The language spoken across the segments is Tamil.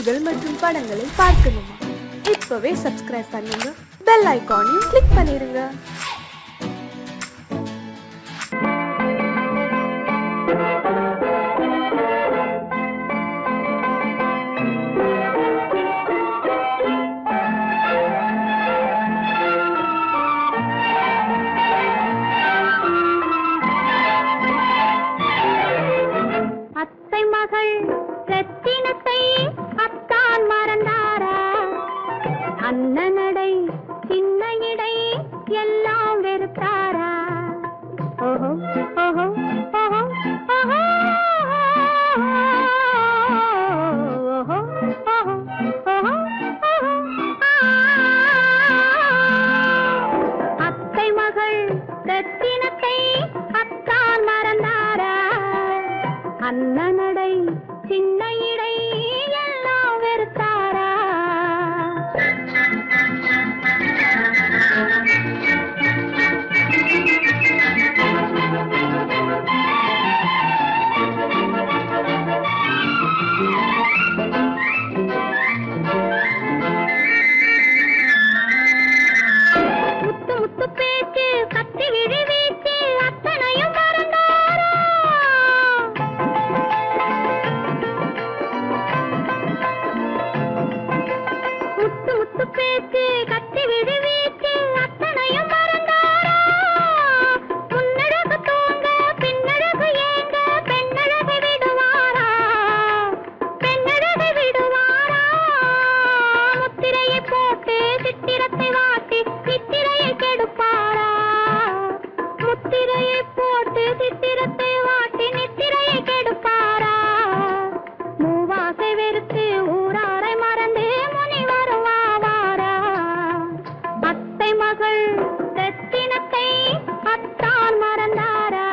பாடல்கள் மற்றும் படங்களை பார்க்கணுமா? இப்பவே சப்ஸ்கிரைப் பண்ணுங்க, பெல் ஐகானையும் கிளிக் பண்ணிருங்க. அண்ணனடை சின்ன இடை எல்லாம் வெறுத்தாரா? ஓஹோ ஓஹோ ஓஹோ ஓஹோ ஓஹோ ஓஹோ அத்தை மகள் ரத்தினத்தை அத்தான் மறந்தாரா? அண்ணனடை சின்ன இடை எல்லாம் வெறுத்தாரா? முத்து முத்து பேச்சு கத்தி விழி வீச்சு அத்தனையும் மறந்தாரா? முத்து முத்து பேச்சு கத்தி விழி வீச்சு அத்தனையும் மறந்தாரா? முன்னழகு தூங்க பின்னழகு ஏங்க பெண்ணழகு விடுவாரா? பெண்ணழகு விடுவாரா? முத்திரையை போட்டு சித்திரத்தை வாட்டி சித்திரையை கெடுப்பாரா? முத்திரையை போட்டு சித்திரத்தை வாட்டி நித்திரையை கெடுப்பாரா? மூவாசை வெறுத்து ஊராரை மறந்து முனி வருவாரா? அத்தை மகள் ரத்தினத்தை அத்தான் மறந்தாரா?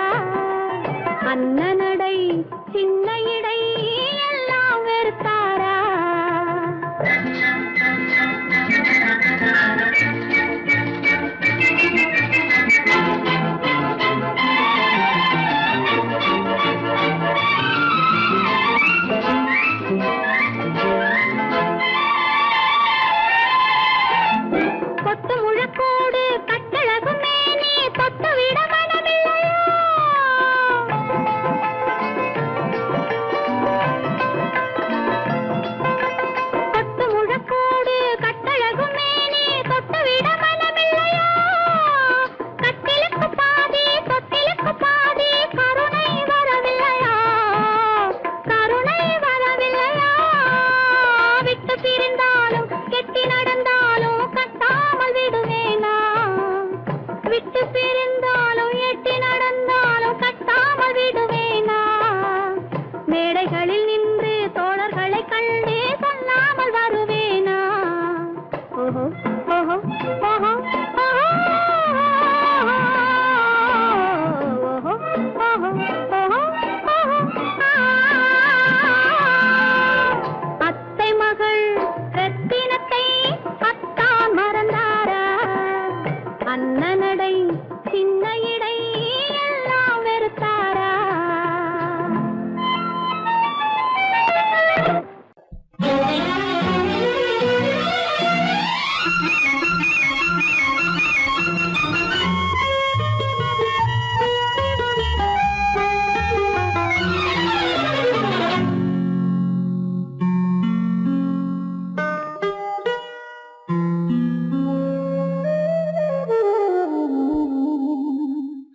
அண்ணனடை சின்ன இடை எல்லாம் வெறுத்தாரா? கொத்து முழக்கோடு கட்டழகு மேனி தொட்டு விட மனமில்லையா? கொத்து முழக்கோடு கட்டழகு மேனி தொட்டு விட மனமில்லையா? கட்டிலுக்கு பாதி தொட்டிலுக்கு பாதி கருணை வரவில்லையா? கருணை வரவில்லையா? விட்டு பிரிந்தாலும் கெட்டி நடந்தாலும் கட்டாமல் விடுவேனா? விட்டு பிரிந்தாலும் எட்டி நடந்தாலும் கட்டாமல் விடுவேனா? மேடைகளில் நின்று தோழர்களை கண்டு சொல்லாமல் வருவேனா? ஓஹோ ஓஹோ ஓஹோ அத்தை மகள் ரத்தினத்தை அத்தான் மறந்தாரா? அண்ணனடை சின்ன இடை எல்லாம் வெறுத்தாரா?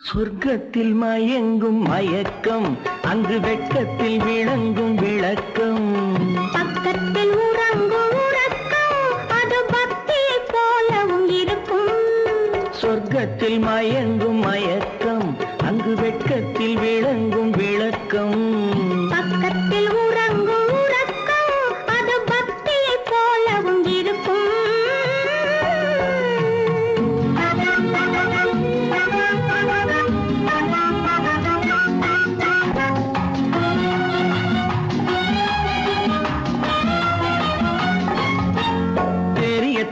சொர்க்கத்தில் மயங்கும் மயக்கம், அங்கு வெட்கத்தில் விளங்கும் விளக்கம். பக்கத்தில் உறங்கும் உறக்கம், அது பக்தியை போலவும் இருக்கும். சொர்க்கத்தில் மயங்கும் மயக்கம், அங்கு வெட்கத்தில் விளங்கும் விளக்கம். பக்கத்தில் உறங்கும் உறக்கம், அது பக்தியை போலவும் இருக்கும்.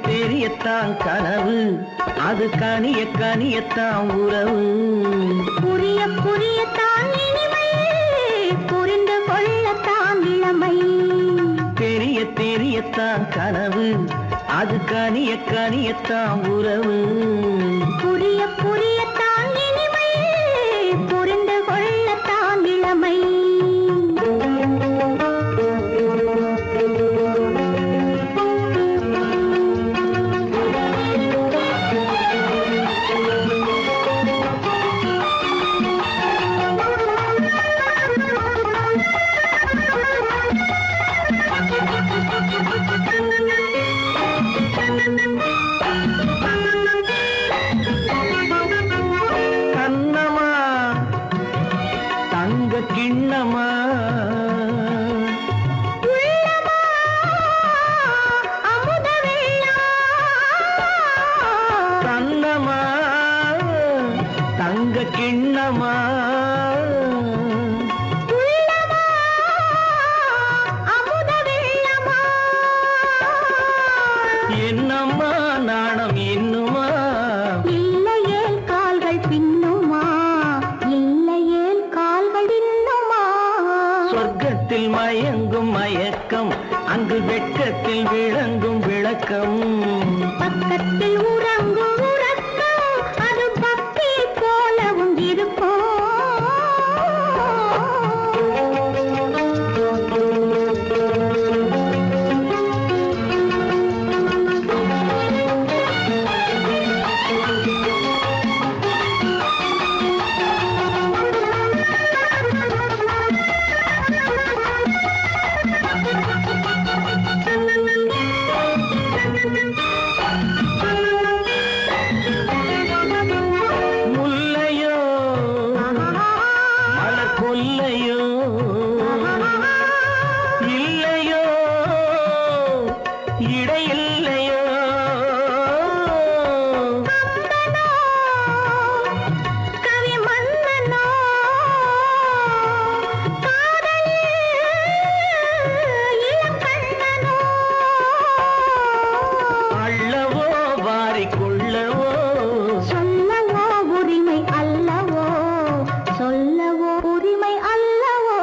தெரியத்தான் கனவு, அது கனிய கனியத்தான் உறவு. புரிய புரியத்தான் இனிமை, புரிந்து கொள்ளத்தான் இளமை. தெரிய தெரிய கனியத்தான் கனவு, அது கனிய கனியத்தான் உறவு. புரிய புரியத்தான் இனிமை, புரிந்து கொள்ளத்தான் இளமை. கண்ணமா தங்க கிண்ணமா, அமுத கண்ணமா தங்க கிண்ணமா, என்னம்மா நாணம் இன்னுமா, இல்லையேல் கால்கள் பின்னுமா, இல்லையேல் கால்கள் இன்னுமா. சொர்க்கத்தில் மயங்கும் மயக்கம், அங்கு வெட்கத்தில் விளங்கும் விளக்கம். பக்கத்தில் உறங்கும் உறக்கம், அது பக்தி போலவும் இருக்கும். முல்லையோ மலர் கொல்லையோ, இல்லையோ இடையில்லையோ, கவி மன்னனோ, காதலில் இளங்கண்ணனோ, அள்ளவோ வாரிக்கொள்ளவோ, சொல்லவோ உரிமை அல்லவோ, சொல்லவோ உரிமை அல்லவோ.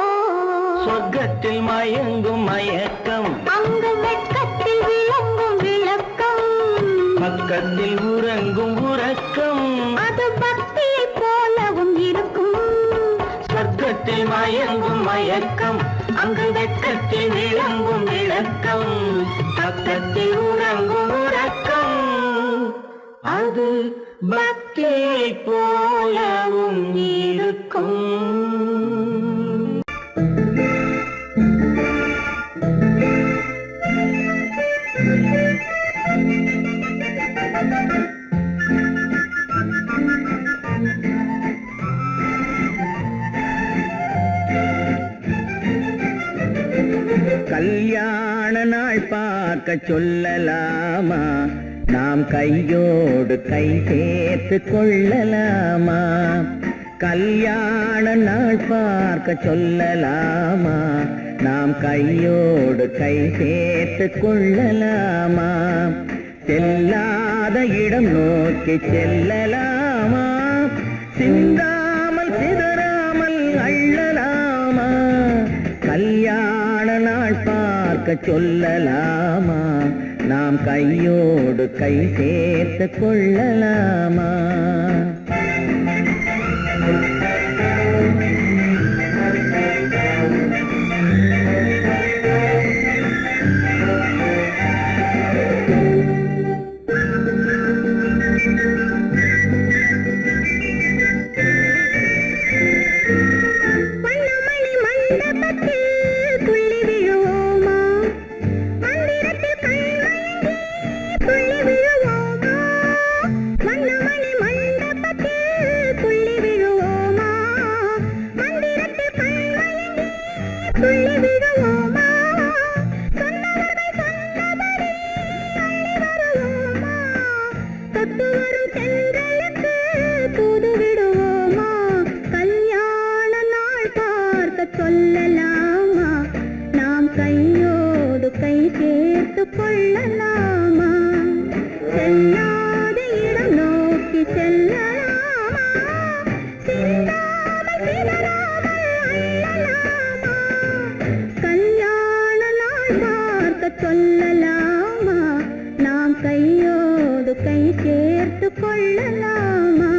சொர்க்கத்தில் மயங்கும் மயக்கம், அங்கு வெட்கத்தில் விளங்கும் விளக்கம், பக்கத்தில் உறங்கும் உறக்கம். அது பக்தியை போலவும் இருக்கும். சொர்க்கத்தில் மயங்கும் மயக்கம், அங்கு வெட்கத்தில் விளங்கும் விளக்கம். பக்கத்தில் உறங்கும் உறக்கம், அது பக்தியை போலவும் இருக்கும். கல்யாண நாள் பார்க்க சொல்லலாமா, நாம் கையோடு கை சேர்த்து கொள்ளலாமா. கல்யாண நாள் பார்க்க சொல்லலாமா, நாம் கையோடு கை சேர்த்து கொள்ளலாமா. செல்லாத இடம் நோக்கி செல்லலாமா, சிந்தாமல் சிதறாமல் அள்ளலாமா. கல்யாண நாள் பார்க்க சொல்லலாமா, நாம் கையோடு கை சேர்த்து கொள்ளலாமா. வண்ணமணி மண்டபத்தில் துள்ளி விழுவோமா, மந்திரத்தில் கண்மயங்கி துள்ளி விழுவோமா. வண்ணமணி மண்டபத்தில் துள்ளி விழுவோமா, மந்திரத்தில் கண்மயங்கி துள்ளி விழுவோமா. சொன்னவர்கள் சொன்னபடி அள்ளி வருவோமா, தொட்டு வரும் சென்றலுக்கு தூது விடுவோமா. கல்யாண நாள் பார்க்க சொல்லலாமா, நாம் கையோடு கை சேர்த்து கொள்ளலாமா. செல்லாத இடம் நோக்கி செல்லலாமா, சிந்தாமல் சிதறாமல் அள்ளலாமா. கல்யாண நாள் பார்க்க சொல்லலாமா நாம் கையோடு கை சேர்த்து கொள்ளலாமா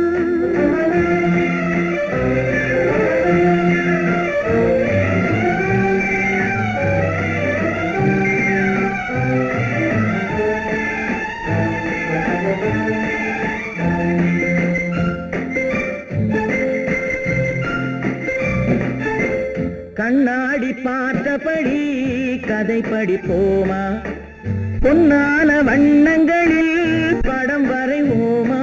கண்ணாடி பார்த்தபடி கதை படிப்போமா பொன்னான வண்ணங்களில் படம் வரைவோமா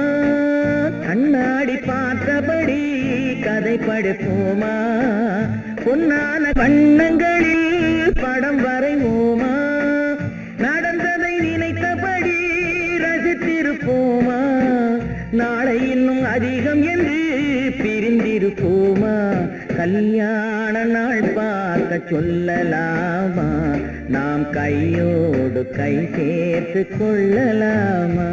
கண்ணாடி பார்த்தபடி கதை படிப்போமா பொன்னான வண்ணங்களில் படம் வரைவோமா நடந்ததை நினைத்தபடி ரசித்திருப்போமா நாளை இன்னும் அதிகம் என்று பிரிந்திருப்போமா கல்யாண நாள் பார்க்க சொல்லலாமா நாம் கையோடு கை சேர்த்து கொள்ளலாமா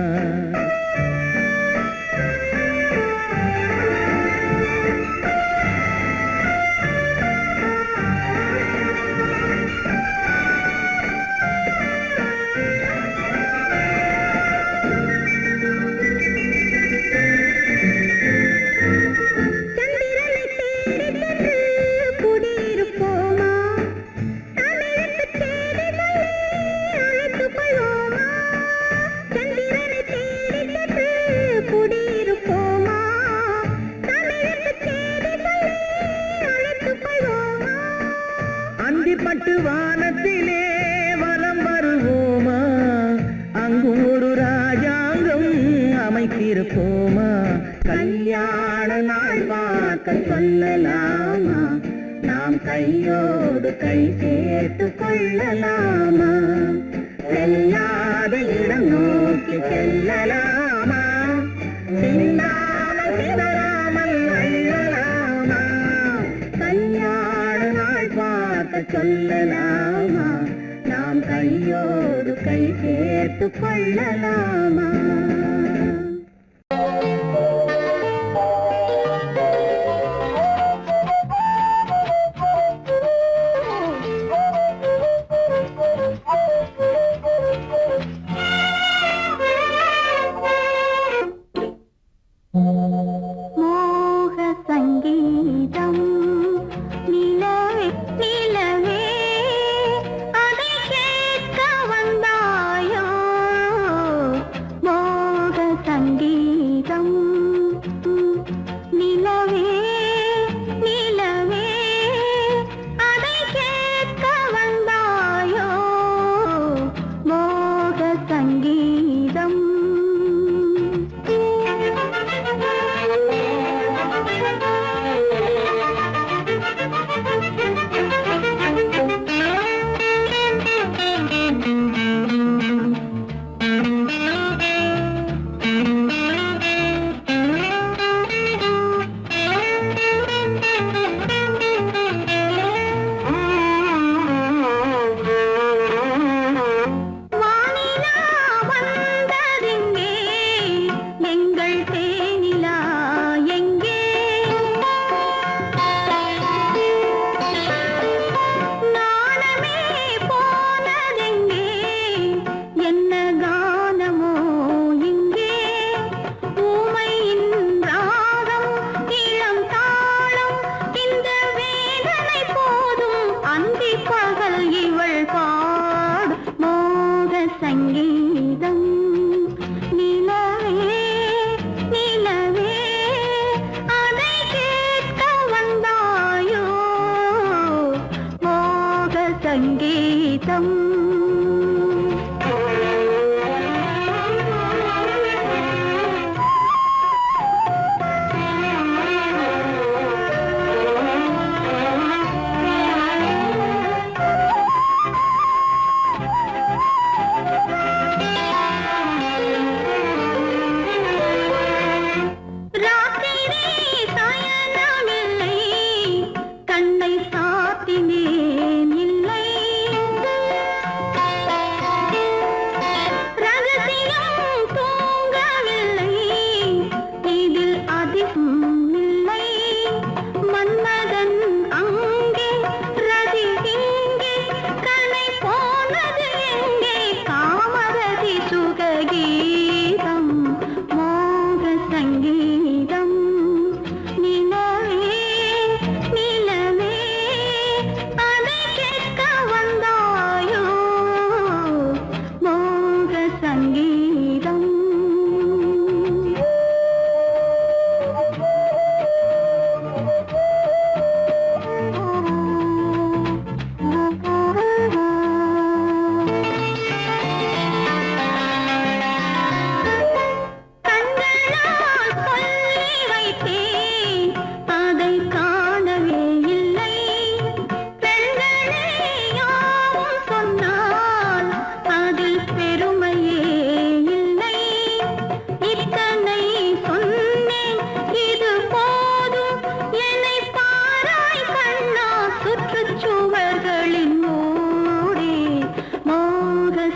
அந்திப்பட்டு வானத்திலே வலம் வருவோமா அங்கு ஒரு ராஜாங்கம் அமைத்திருப்போமா கல்யாண நாள் பார்க்க சொல்லலாமா நாம் கையோடு கை சேர்த்து கொள்ளலாமா செல்லாத இடம் நோக்கி செல்லலாமா சிந்தாமல் சிதறாமல் அள்ளலாமா கல்யாண நாள் பார்க்க சொல்லலாமா நாம் கையோடு கை சேர்த்து கொள்ளலாமா மோக சங்கீதம் நிலவே நிலவே அதை கேட்க வந்தாயோ மோக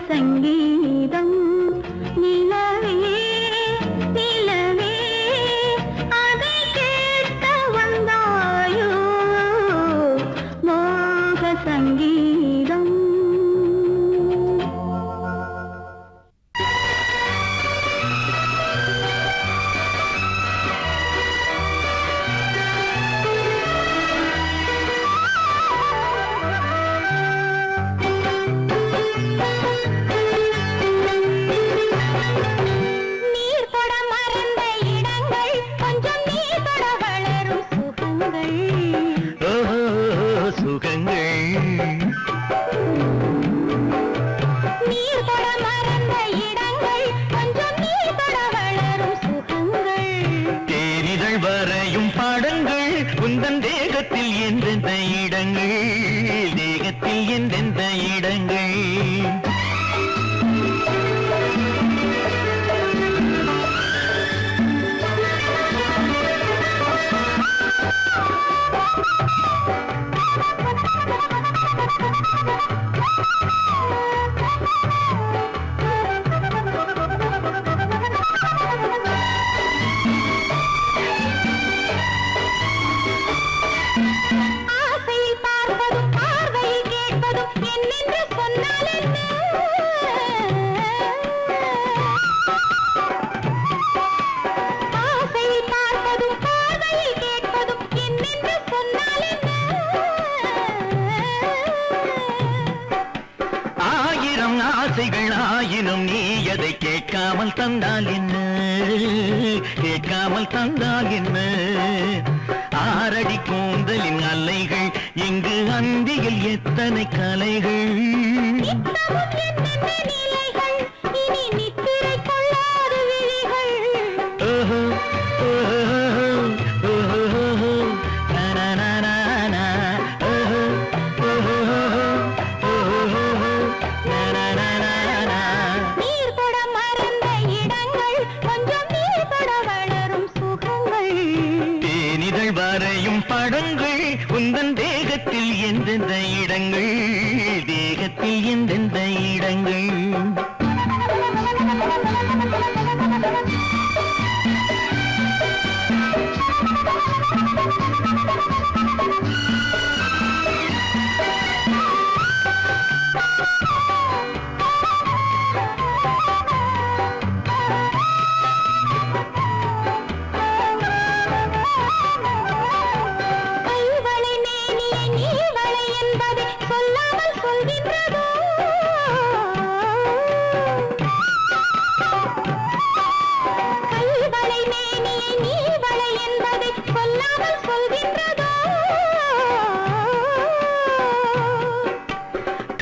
சங்கீதம் நிலவே நிலவே அதை கேட்க வந்தாயோ மோக சங்கீதம். உந்தன் தேகத்தில் எந்தெந்த இடங்கள் தேகத்தில் எந்தெந்த இடங்கள் ஆயினும் நீ அதை கேட்காமல் தந்தால் என்ன கேட்காமல் தந்தால் என்ன ஆரடி கூந்தலின் அலைகள் இங்கு அந்தியில் எத்தனை கலைகள் படங்கள் உந்தன் தேகத்தில் எந்தெந்த இடங்கள் தேகத்தில் எந்தெந்த இடங்கள்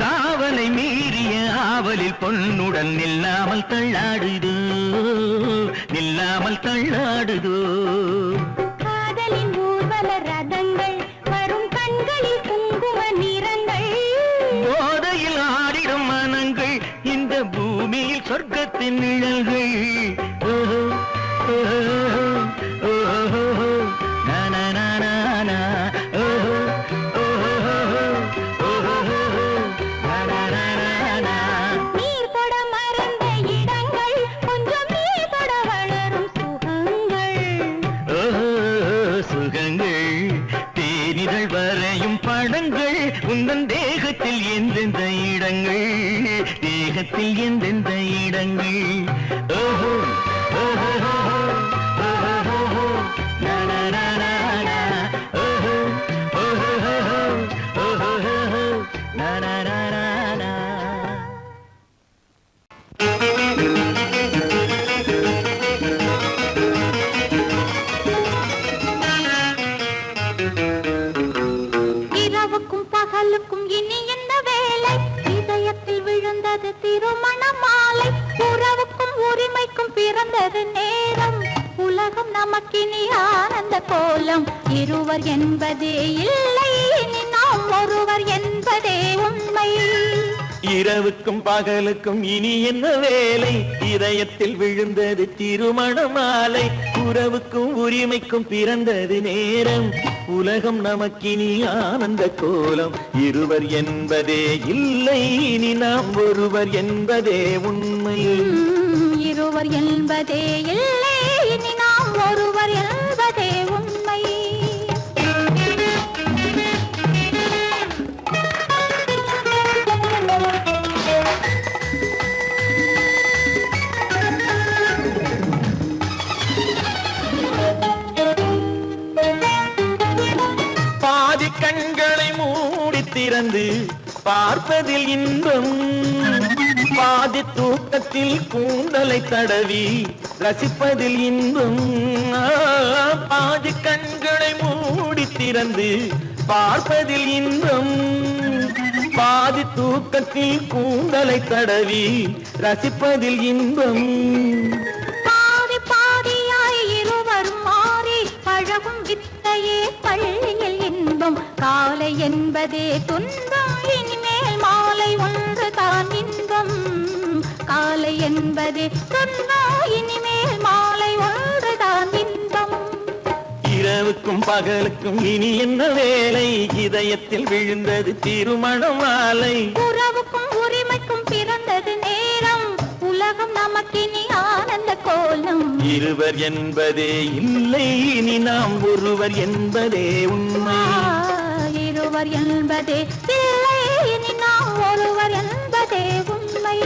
காவலை மீறிய ஆவலில் பொன்னுடன் நில்லாமல் தள்ளாடுதோ நில்லாமல் தள்ளாடுதோ காதலின் ஊர்வல ரதங்கள் வரும் கண்களில் குங்கும நிறங்கள் போதையில் ஆடிடும் மனங்கள் இந்த பூமியில் சொர்க்கத்தின் நிழல்கள் படங்கள் உந்தன் தேகத்தில் எந்தெந்த இடங்கள் தேகத்தில் எந்தெந்த இடங்கள் ஓஹோ ஓஹோ ஓஹோ நனனனன ஓஹோ ஓஹோ ஓஹோ நனனனன இனி என்ன வேலை இதயத்தில் விழுந்தது திருமண மாலை உறவுக்கும் உரிமைக்கும் பிறந்தது நேரம் உலகம் நமக்கினி ஆனந்த கோலம் இருவர் என்பதே இல்லை இனி நாம் ஒருவர் என்பதே உண்மை இரவுக்கும் பகலுக்கும் இனி என்ன வேலை இதயத்தில் விழுந்தது திருமண மாலை உறவுக்கும் உரிமைக்கும் பிறந்தது நேரம் உலகம் நமக்கினி ஆனந்த கோலம் இருவர் என்பதே இல்லை இனி நாம் ஒருவர் என்பதே உண்மை இருவர் என்பதே இல்லை இனி நாம் ஒருவர் என்பதே உண்மை பாதி கண்களை மூடி திறந்து பார்ப்பதில் இன்பம் பாதி தூக்கத்தில் கூந்தலை தடவி ரசிப்பதில் இன்பம் பாதி கண்களை மூடி திறந்து பார்ப்பதில் இன்பம் பாதி தூக்கத்தில் கூந்தலை தடவி ரசிப்பதில் இன்பம் பாதி பாதியாய் இருவர் மாறி பழகும் வித்தையே பள்ளியில் இன்பம் காலை என்பதே துன்பம் இனிமேல் மாலை ஒன்று தான் இன்பம் காலை என்பதே துன்பம் இனிமேல் மாலை ஒன்று தான் இன்பம் இரவுக்கும் பகலுக்கும் இனி என்ன வேலை இதயத்தில் விழுந்தது திருமண மாலை உறவுக்கும் உரிமைக்கும் பிறந்தது நேரம் உலகம் நமக்கினி ஆனந்த கோலம் இருவர் என்பதே இல்லை இனி நாம் ஒருவர் என்பதே உண்மை இருவர் என்பதே இல்லை இனி நாம் ஒருவர் என்பதே உண்மை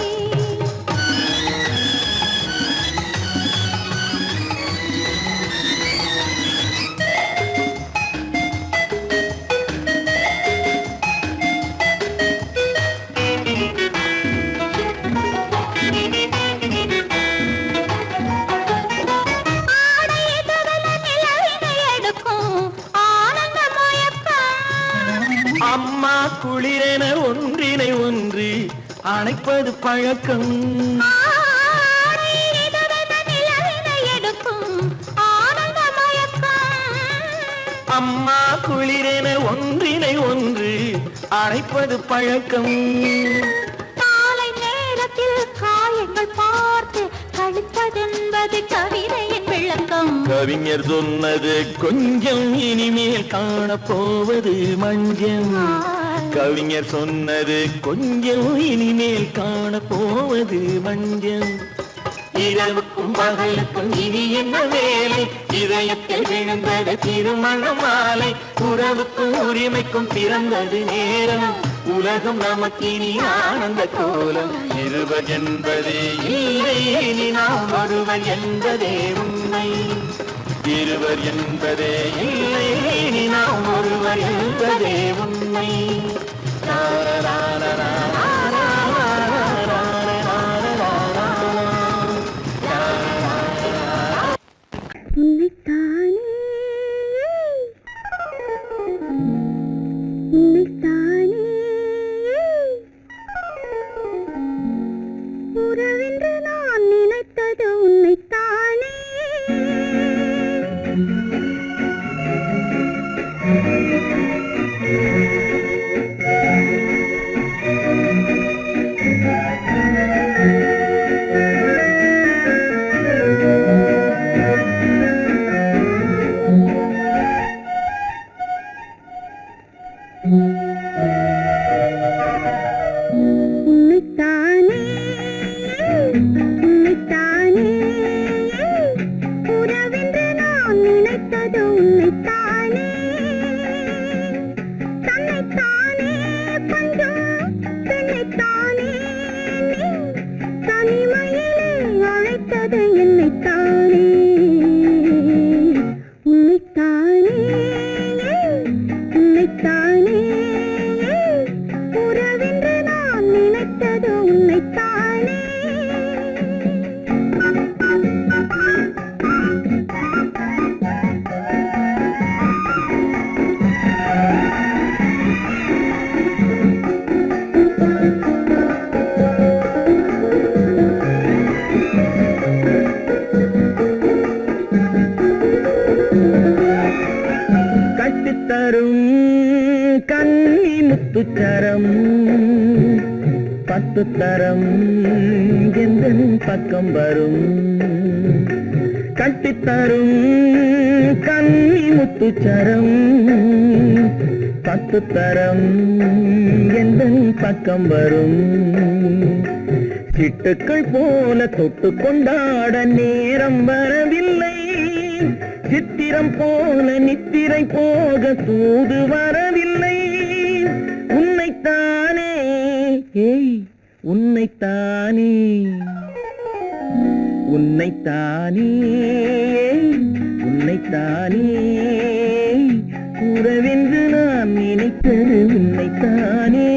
அம்மா குளிரென ஒன்றினை ஒன்று அணைப்பது பழக்கம் அம்மா குளிரென ஒன்றினை ஒன்று அணைப்பது பழக்கம் காலை நேரத்தில் காயங்கள் பார்த்து கழிப்பதென்பது கவிதையின் விளக்கம் கவிஞர் சொன்னது கொஞ்சம் இனிமேல் காணப்போவது மஞ்சம் கவிஞர் சொன்னது கொஞ்சம் இனிமேல் காணப்போவது மஞ்சம் இரவுக்கும் பகலுக்கும் இனி என்ன வேலை இதயத்தில் விழுந்தது திருமண மாலை உறவுக்கும் உரிமைக்கும் பிறந்தது நேரம் உலகம் நமக்கினி ஆனந்த கோலம் இருவர் என்பதே இல்லை இனி நாம் ஒருவர் என்பதே உண்மை இருவர் என்பதே இல்லை இனி நாம் ஒருவர் என்பதே உண்மை உறவென்று நான் நினைத்தது உன்னைத்தானே உறவென்று நான் நினைத்தது உன்னைத்தானே தன்னைத்தானே பஞ்சம் பெண்ணைத்தானே தனிமையிலே அழைத்தது என்னைத்தானே உன்னைத்தானே உன்னைத்தானே உறவென்று நான் நினைத்தது உன்னைத்தானே எந்தன் பக்கம் வரும் கட்டித்தரும் கன்னி முத்துச்சரம் பத்துத்தரம் எந்தன் பக்கம் வரும் சிட்டுக்கள் போல தொட்டு கொண்டாட நேரம் வரவில்லை சித்திரம் போல நித்திரை போக தூது வரவில்லை உன்னைத்தானே ஏய் உன்னைத்தானே உன்னைத்தானே உன்னைத்தானே கூறவென்று நான் நினைத்தது உன்னைத்தானே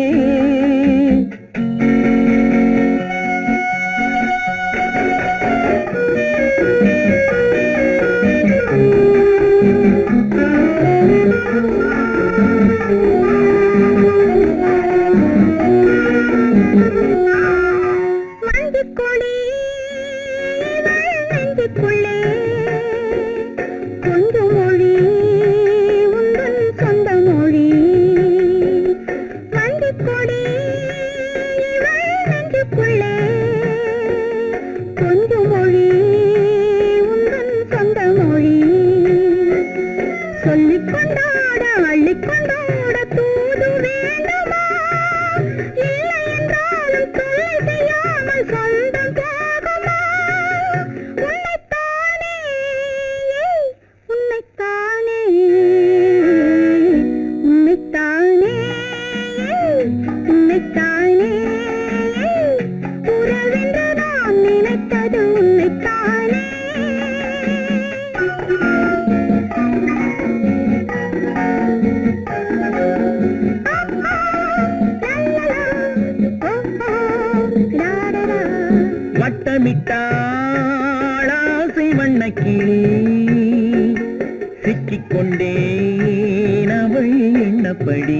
வட்டமிட்டாளாசை வண்ணக்கிளி சிக்கிக்கொண்டேன் அவள் எண்ணப்படி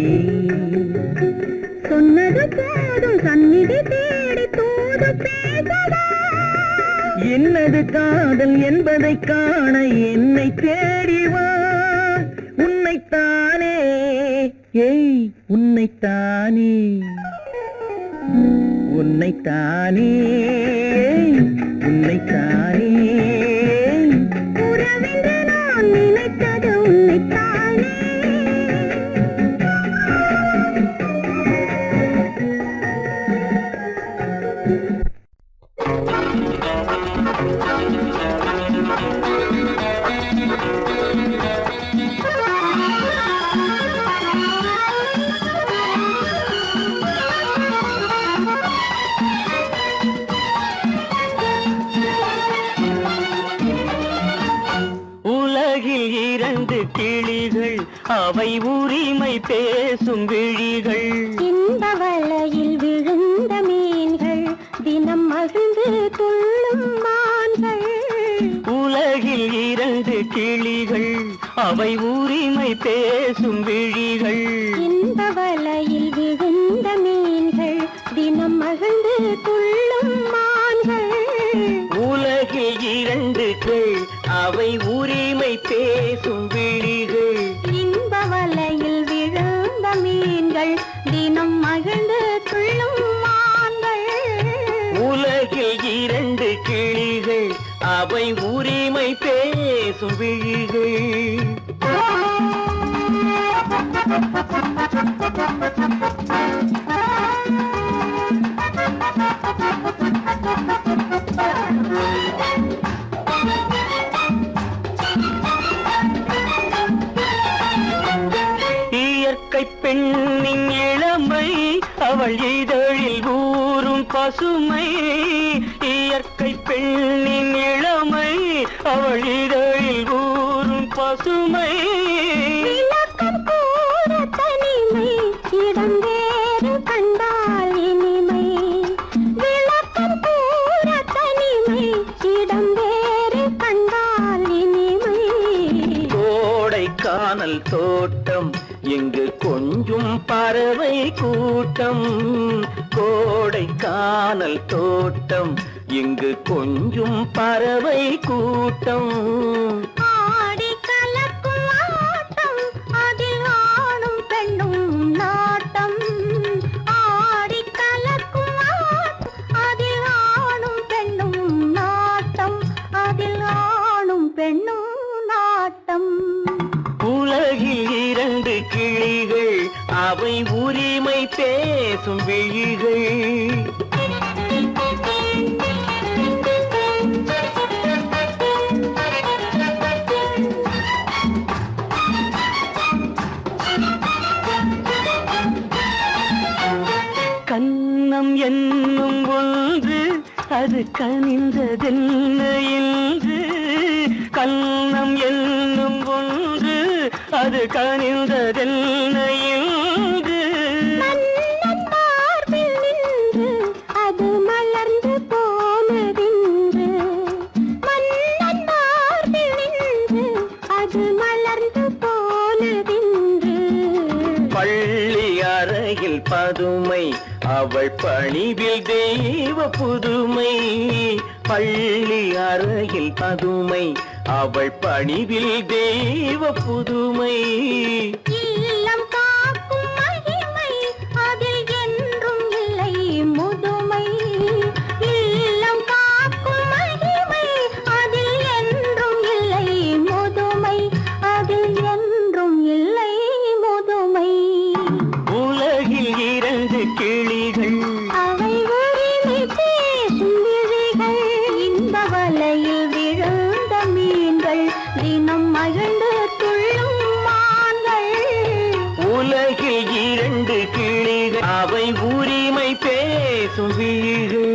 சொன்னது போதும் சந்நிதி தேடி தூது பேசவா என்னது காதல் என்பதை காண என்னை தேடிவா உன்னைத்தானே ஏய் உன்னைத்தானே உன்னைத்தானே உன்னைத்தானே உறவென்று நான் நினைத்தது உன்னைத்தானே கிளிகள் அவை உரிமை பேசும் விழிகள் இந்த வலையில் விழுந்த மீன்கள் தினம் மகிழ்ந்து துள்ளும் மான்கள் உலகில் 2 கிளிகள் அவை உரிமை பேசும் விழிகள் இந்த வலையில் விழுந்த மீன்கள் தினம் மகிழ்ந்து துள்ளும் மான்கள் உலகில் 2 கிள் அவை உரிமை பேசும் விழிகள் இந்த வலையில் விழுந்த மீன்கள் தினம் மகிழ்ந்து துள்ளும் மான்கள் உலகில் 2 கிளிகள் அவை உரிமை பேசும் விழிகள் இயற்கை பெண்ணின் இளமை அவள் இதழில் ஊறும் பசுமை இயற்கை பெண்ணின் இளமை அவள் இதழில் ஊறும் பசுமை விளக்கம் கூட தனிமை இடம் வேறு கண்டால் இனிமை விளக்கம் கூட தனிமை இடம் வேறு கண்டால் இனிமை கோடைக்கானல் தோட்டம் எங்கு கொஞ்சும் பறவை கூட்டம் கோடைக்கானல் தோட்டம் எங்கு கொஞ்சும் பறவை கூட்டம் ஆடி கலக்கும் ஆட்டம் அதில் ஆணும் பெண்ணும் நாட்டம் ஆடி கலக்கும் ஆட்டம் அதில் அது கனிந்ததென்ன என்று கண்ணம் என்னும் ஒன்று அது கனிந்ததென்ன என்று மன்னன் மார்பில் நின்று அது மலர்ந்து போனதென்று மன்னன் மார்பில் நின்று அது மலர்ந்து போனதென்று பள்ளி அறையில் பதுமை அவள் பணிவில் தெய்வ புதுமை பள்ளி அறையில் பதுமை அவள் பணிவில் தெய்வ புதுமை இல்லம் காக்கும் மகிமை அதில் என்றும் இல்லை முதுமை இல்லம் காக்கும் மகிமை அதில் என்றும் இல்லை முதுமை அதில் என்றும் இல்லை முதுமை உலகில் இரண்டு கிளிகள் அவை உரிமை பேசும் விழிகள் இன்ப வலையில் விழுந்த மீன்கள் தினம் மகிழ்ந்து துள்ளும் மான்கள் உலகில் இரண்டு கிளிகள் அவை உரிமை பேசும் விழிகள்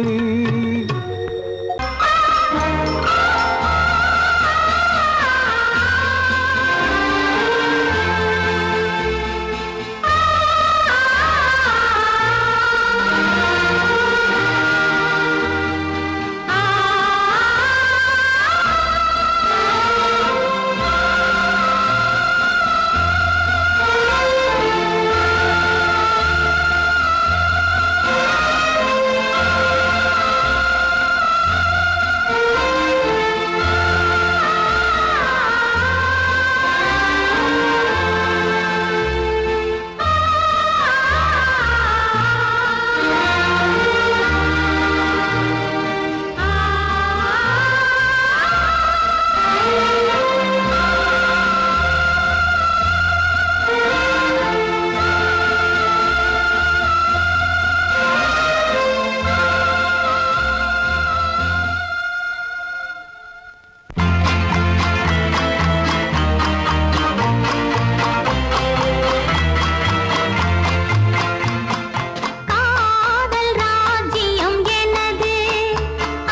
காதல் ராஜ்யம் எனது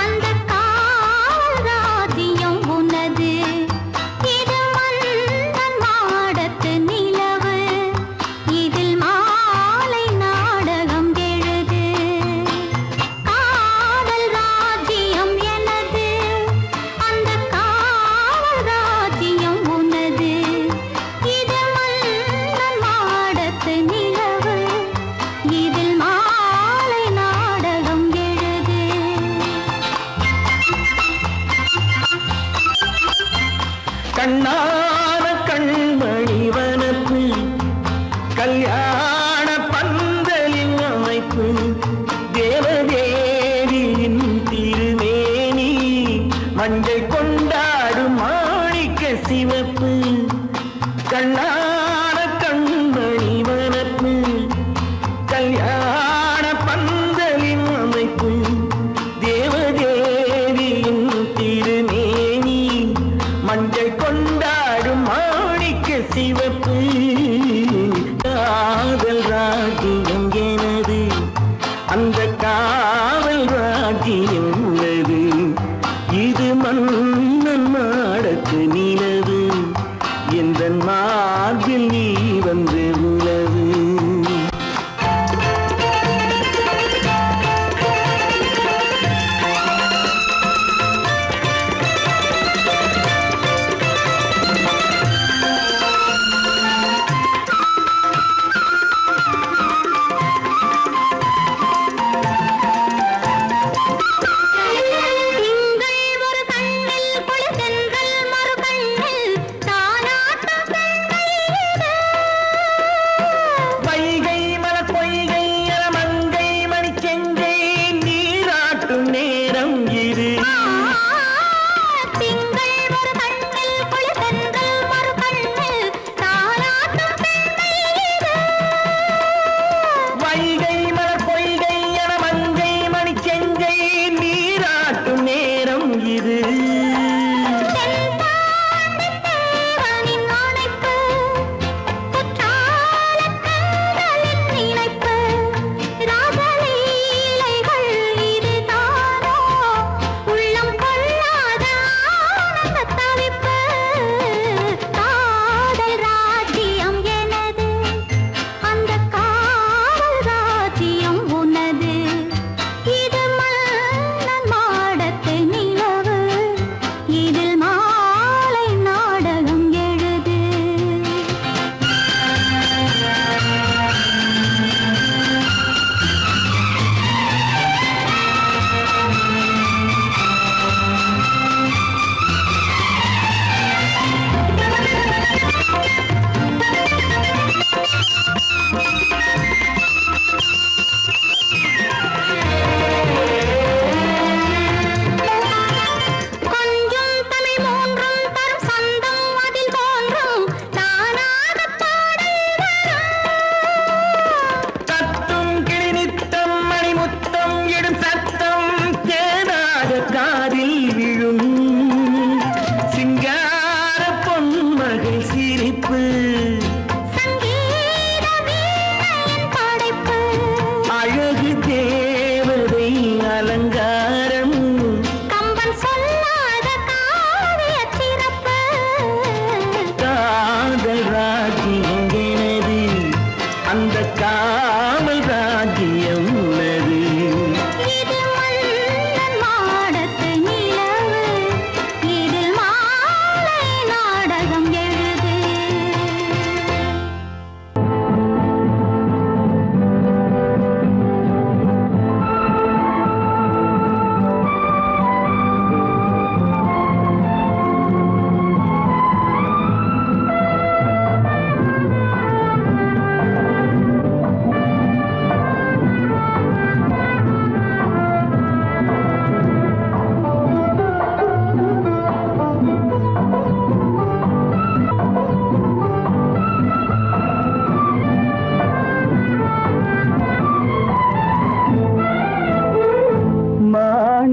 அந்த காதல் ராஜ்யம் உனது இது மன்னன் மாடத்து நிலவு இதில் மாலை நாடகம் எழுது காதல் ராஜ்யம் எனது அந்த காதல் ராஜ்யம் உனது இது மன்னன் மாடத்து நிலவு இதில் மாலை நாடகம் எழுது கண்ணான கண்மணி வனப்பு கல்யாண பந்தலின் அமைப்பு தேவதேவியின் திருமேனி மஞ்சள் கொண்டாடும் மாணிக்க சிவப்பு கண்ணான கண்மணி வனப்பு கல்யாண பந்தலின் அமைப்பு தேவதேவியின் திருமேனி மஞ்சள் கொண்டாடும் மாணிக்க சிவப்பு காதல் ராஜ்யம் எனது அந்த காவல் ராஜ்யம் உள்ளது இது மன்னன் மாடத்து நிலவு எந்த மார்பில் நீ வந்து உலவு திங்கள் ஒரு கண்ணில் குளிர்தென்றல் மறு கண்ணில் தாலாட்டும் பெண்கள் இது. வைகை மலர் பொய்கை மங்கை மணி செங்கை நீராட்டும் நேரம் இது திங்கள் ஒரு கண்ணில் குளிர்தென்றல் மறு கண்ணில் தாலாட்டும் பெண்கள் இது. வைகை மலர் பொய்கை மங்கை மணி செங்கை நீராட்டும் நேரம் இது தென்பாண்டித் தேவனின் அணைப்பு, குற்றாலக் கண்களின் நினைப்பு, ராசலீலைகள் இதுதானோ?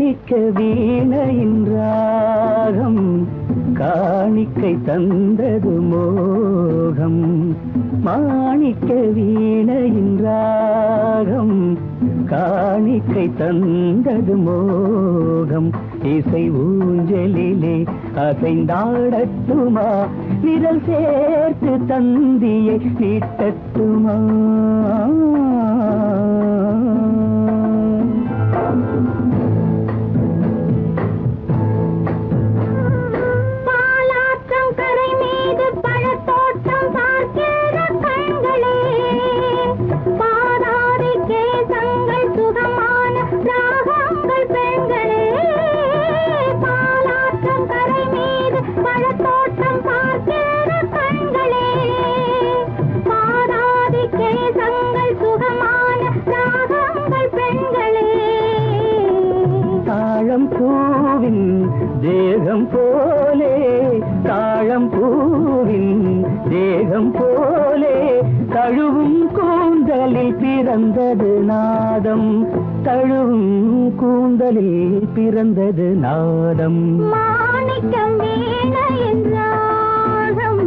மாணிக்க வீணையின் ராகம் காணிக்கை தந்தது மோகம் மாணிக்க வீணையின் ராகம் காணிக்கை தந்தது மோகம் இசை ஊஞ்சலிலே அசைந்தாடட்டுமா விரல் சேர்த்து தந்தியை நீட்டட்டுமா தேகம் போலே தாழம் பூவின் தேகம் போலே தழுவும் கூந்தலில் பிறந்தது நாதம் தழுவும் கூந்தலில் பிறந்தது நாதம் மாணிக்கம் வீணையின் ராகம்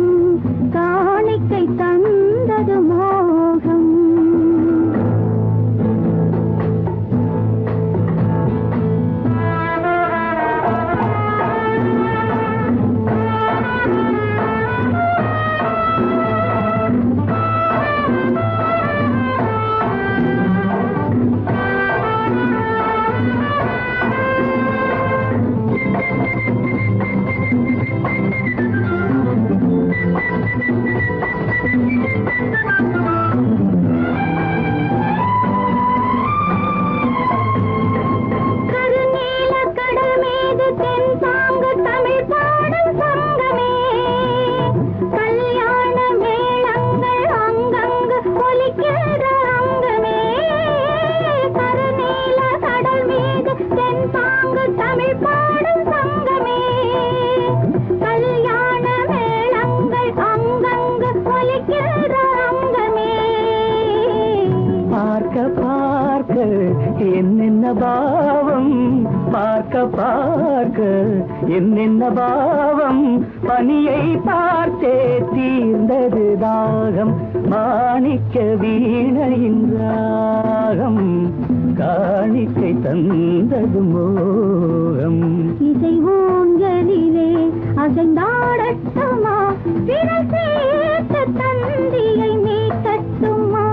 காணிக்கை தந்தது மோகம் என்னென்ன பாவம் பார்க்க பார்க்க என்னென்ன பாவம் பனியை பார்த்தே தீர்ந்தது தாகம் மாணிக்க வீணையின் ராகம் காணிக்கை தந்தது மோகம் இசை ஊஞ்சலிலே அசைந்தாடட்டுமா விரல் சேர்த்து தந்தியை மீட்டட்டுமா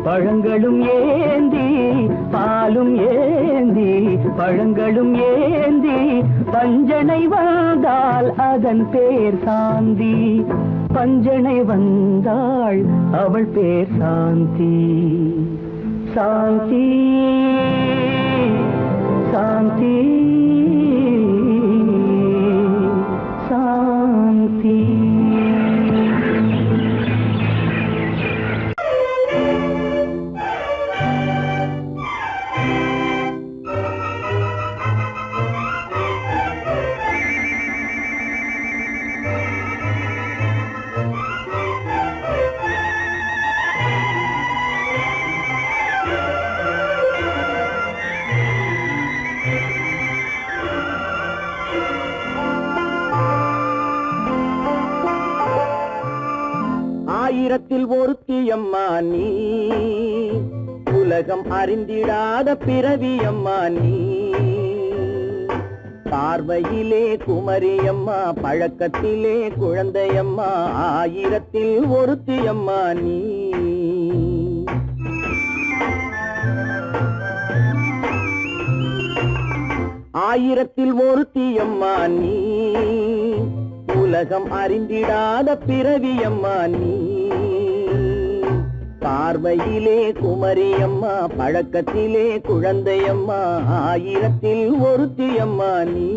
பழங்களும் ஏந்தி பாலும் ஏந்தி பழங்களும் ஏந்தி பஞ்சனை வந்தால் அதன் பேர் சாந்தி பஞ்சனை வந்தாள் அவள் பேர் சாந்தி சாந்தி சாந்தி சாந்தி ஆயிரத்தில் ஒருத்தியம்மா நீ உலகம் அறிந்திடாத பிறவியம்மா நீ பார்வையிலே குமரியம்மா பழக்கத்திலே குழந்தையம்மா ஆயிரத்தில் ஒருத்தியம்மா நீ ஆயிரத்தில் ஒருத்தியம்மா நீ உலகம் அறிந்திடாத பிறவியம்மா நீ. பார்வையிலே குமரியம்மா, பழக்கத்திலே குழந்தையம்மா, ஆயிரத்தில் ஒருத்தியம்மா நீ.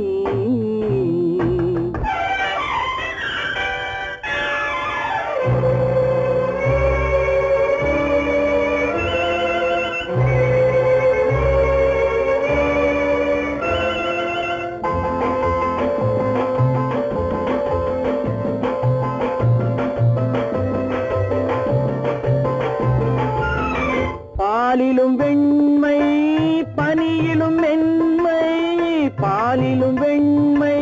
பாலிலும் வெண்மை பனியிலும் மென்மை, பாலிலும் வெண்மை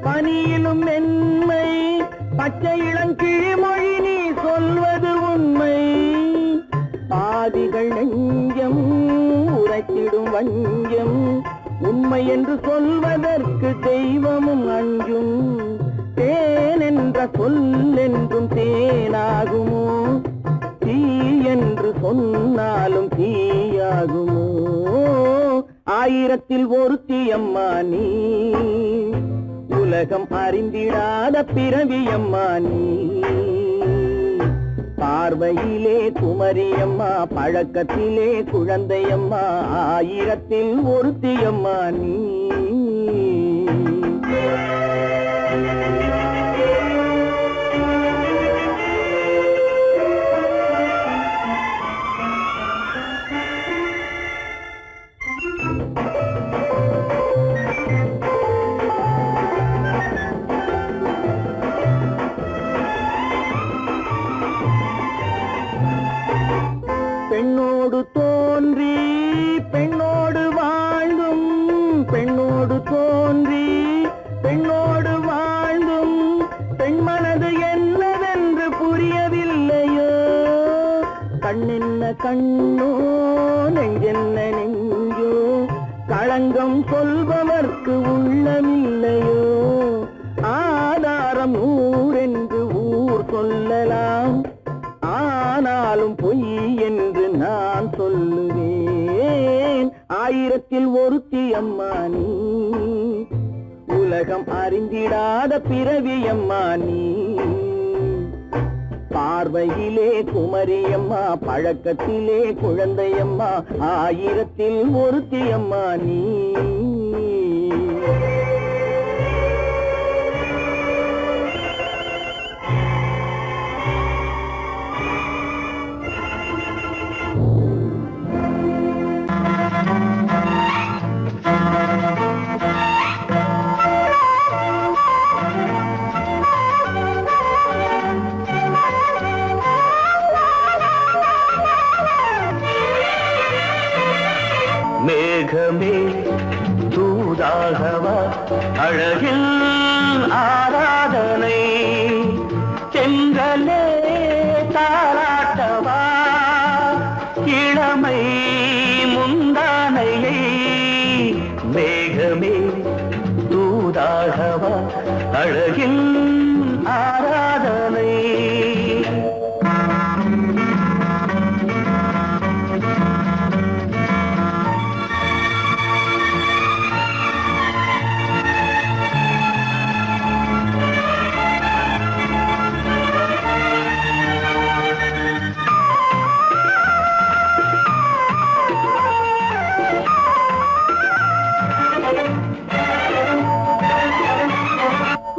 பனியிலும் மென்மை, பச்சை இளங்கிழிமொழி நீ சொல்வது உண்மை. பாதிகள் நெஞ்சம் உரைத்திடும் வஞ்சம், உண்மை என்று சொல்வதற்கு தெய்வமும் அஞ்சும். தேன் என்ற சொல் என்றும் தேனாகுமோ, தீ என்று சொன்னாலும் தீயாகுமோ. ஆயிரத்தில் ஒருத்தியம்மா நீ. உலகம் அறிந்திடாத பிறவியம்மா நீ. பார்வையிலே குமரியம்மா, பழக்கத்திலே குழந்தையம்மா, ஆயிரத்தில் ஒருத்தியம்மா நீ. பெண்ணோடு தோன்றி பெண்ணோடு வாழ்ந்தும், பெண்ணோடு தோன்றி பெண்ணோடு வாழ்ந்தும், பெண்மனது என்னவென்று புரியவில்லையோ. கண்ணென்ன கண்ணோ, நெஞ்சென்ன நெஞ்சோ, களங்கம் சொல்பவர்க்கு உள்ளமில்லையோ. ஆதாரம் ஊரென்று ஊர் சொல்லலாம், ஆனாலும் பொய் என்று நான் சொல்லுவேன். ஆயிரத்தில் ஒருத்தியம்மா நீ. உலகம் அறிந்திடாத பிறவியம்மா நீ. பார்வையிலே குமரியம்மா, பழக்கத்திலே குழந்தையம்மா, ஆயிரத்தில் ஒருத்தியம்மா நீ. மேகமே தூதாகவா, அழகில் ஆராதனை, செங்கலே தாராட்டவா, இளமை முந்தானையை. மேகமே தூதாகவா, அழகில் ஆராதனை.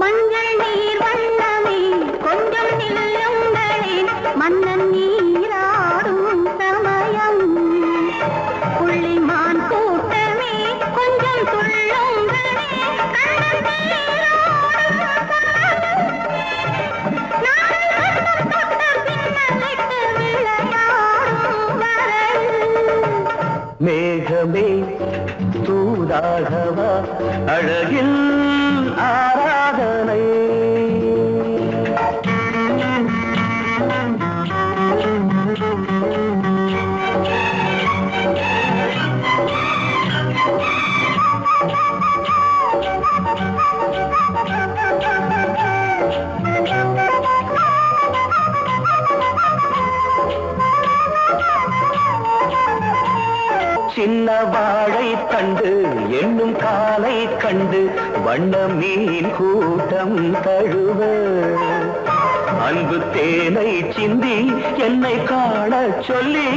மஞ்சள் நீர் வண்ணமே கொஞ்சம் நில்லுங்களே, மன்னன் நீராடும் சமயம். புள்ளிமான் கூட்டமே கொஞ்சம் துள்ளுங்களே, கண்ணன் நீராடும் பின்னலிட்டு விளையாடும் வரல். மேகமே தூதாகவா, அழகில் ஆராதனை. சின்ன வாழை தண்டு என்னும் காலை கண்டு வண்ண மீன் கூட்டம் தழுவ அன்பு தேனை சிந்தி என்னை காண சொல்லி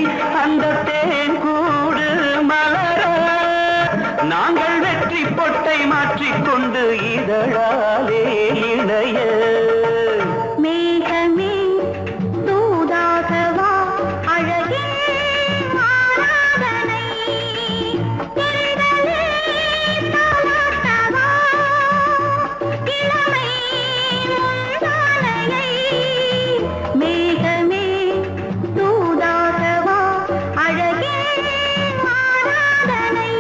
அந்த தேன் கூடு மலர நாங்கள் வெற்றி பொட்டை மாற்றிக்கொண்டு இதழாலே இணைய மேகமே தூதாகவா அழகே ஆராதனை தென்றலே தாலாட்டவா இளமை முந்தானையை மேகமே தூதாகவா அழகே ஆராதனை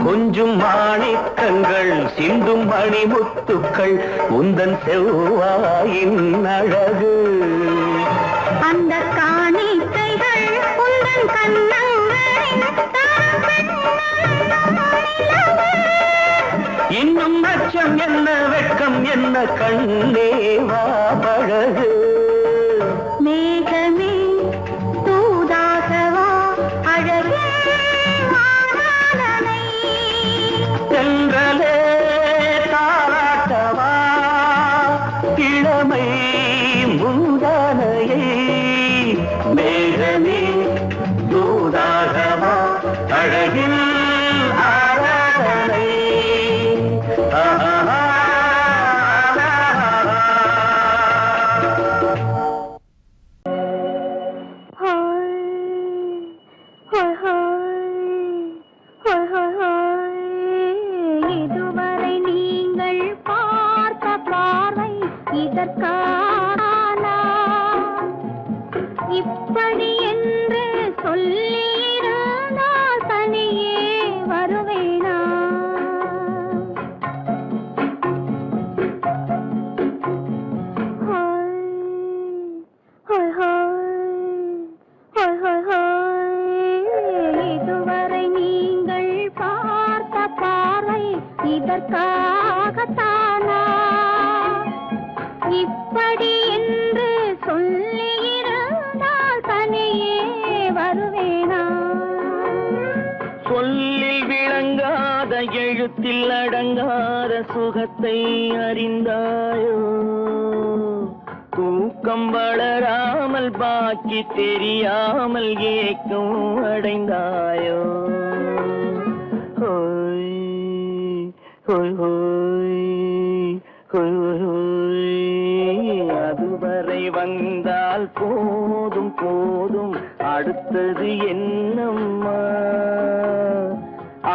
கொஞ்சும் மாணிக்கங்கள் சிந்தும் மணிமுத்துக்கள் உந்தன் செவ்வாயின் அழகு அந்த காணிக்கைகள் உந்தன் கண்ணங்களின் இன்னும் அச்சம் என்ன வெட்கம் என்ன கண்ணேவா பழகு மேகமே தூதாகவா அழகே ஆராதனை சென்றலே தாராட்டவா இளமை முந்தானையை மேகமே தூதாகவா அழகில் ஆராதனை இதுவரை நீங்கள் பார்த்த பார்வை இதற்கான இப்படி என்று சொல்லியிருந்தால் தனியே வருவேனா இதுவரை நீங்கள் பார்த்த பார்வை இதற்காகத்தானா இப்படி என்று சொல்லியிருந்தால் தனியே வருவேனா சொல்லில் விளங்காத எழுத்தில் அடங்காத சுகத்தை அறிந்தாயோ தூக்கம் வளராமல் பாக்கி தெரியாமல் ஏக்கம் அடைந்தாயோ ஹோய் ஹோய் ஹோய் ஹோய் ஹோய் அதுவரை வந்தால் போதும் போதும் அடுத்தது என்னம்மா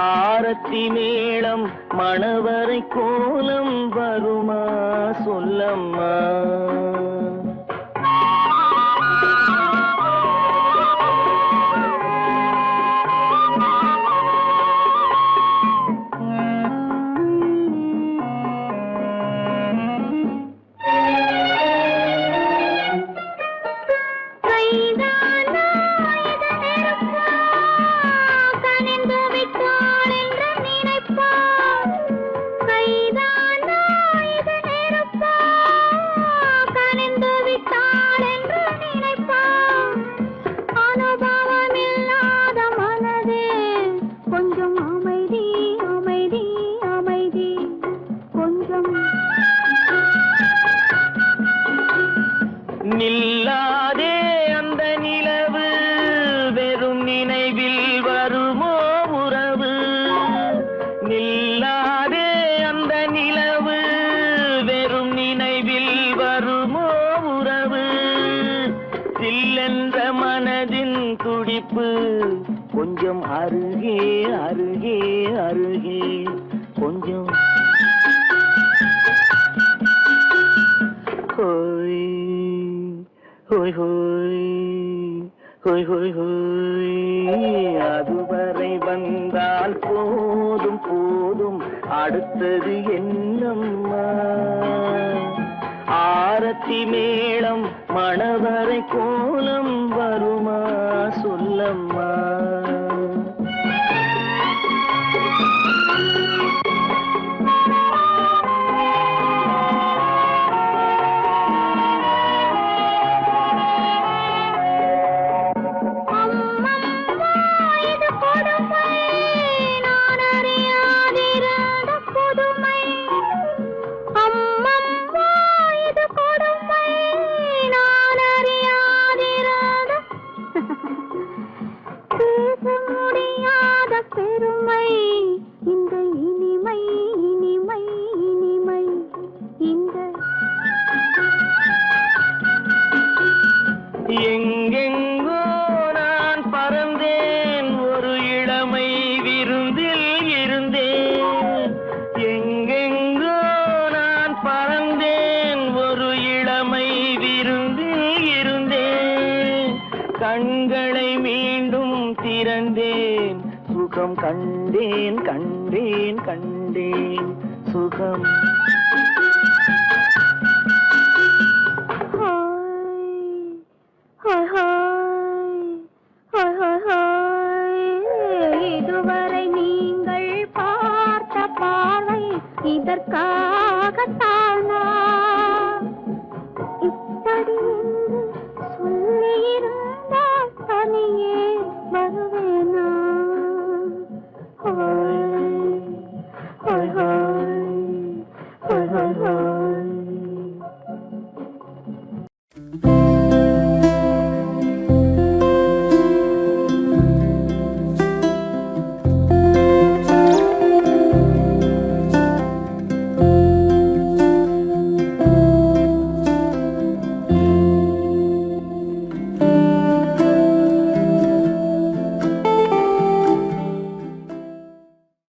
ஆரத்தி மேளம் மணவரை கோலம் வருமா சொல்லம்மா நில்லாதே அந்த நிலவு வெறும் நினைவில் வருமோ உறவு நில்லாதே அந்த நிலவு வெறும் நினைவில் வருமோ உறவு சில்லென்ற மனதின் துடிப்பு கொஞ்சம் அருகே அருகே அருகே கொஞ்சம் ஹோய் ஹோய் ஹோய் ஹோய் ஹோய் ஹோய் அதுவரை வந்தால் போதும் போதும் அடுத்தது என்னம்மா? ஆரத்தி மேளம் மணவரை கோலம் வருமா சொல்லம்மா? பெருமை இந்த இனிமை இனிமை இனிமை இந்த எங்கெங்கோ நான் பறந்தேன் ஒரு இளமை விருந்தில் இருந்தேன். எங்கெங்கோ நான் பறந்தேன் ஒரு இளமை விருந்தில் இருந்தேன். கண்களை மீண்டும் திறந்தேன், சுகம் கண்டேன் கண்டேன் கண்டேன் சுகம்.